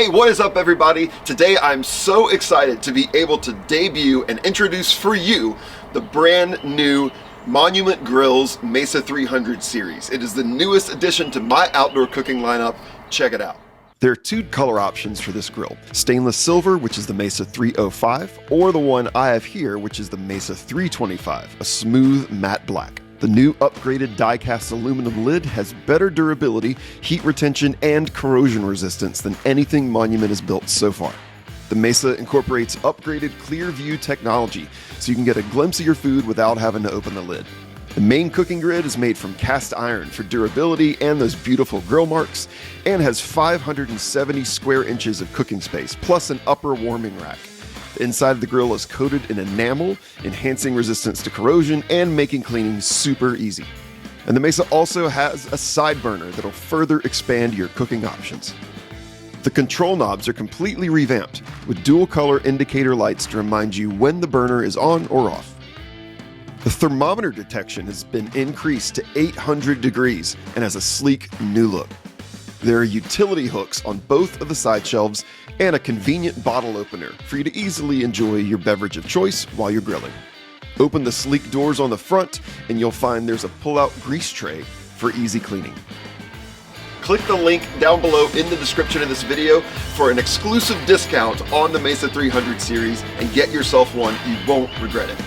Hey, what is up everybody? Today I'm so excited to be able to debut and introduce for you the brand new Monument Grill's Mesa 300 series. It is the newest addition to my outdoor cooking lineup. Check it out. There are two color options for this grill. Stainless silver, which is the Mesa 305, or the one I have here, which is the Mesa 325, a smooth matte black. The new upgraded die-cast aluminum lid has better durability, heat retention, and corrosion resistance than anything Monument has built so far. The Mesa incorporates upgraded clear view technology, so you can get a glimpse of your food without having to open the lid. The main cooking grid is made from cast iron for durability and those beautiful grill marks, and has 570 square inches of cooking space, plus an upper warming rack. The inside of the grill is coated in enamel, enhancing resistance to corrosion and making cleaning super easy. And the Mesa also has a side burner that'll further expand your cooking options. The control knobs are completely revamped, with dual color indicator lights to remind you when the burner is on or off. The thermometer detection has been increased to 800 degrees and has a sleek new look. There are utility hooks on both of the side shelves and a convenient bottle opener for you to easily enjoy your beverage of choice while you're grilling. Open the sleek doors on the front and you'll find there's a pull-out grease tray for easy cleaning. Click the link down below in the description of this video for an exclusive discount on the Mesa 300 series and get yourself one. You won't regret it.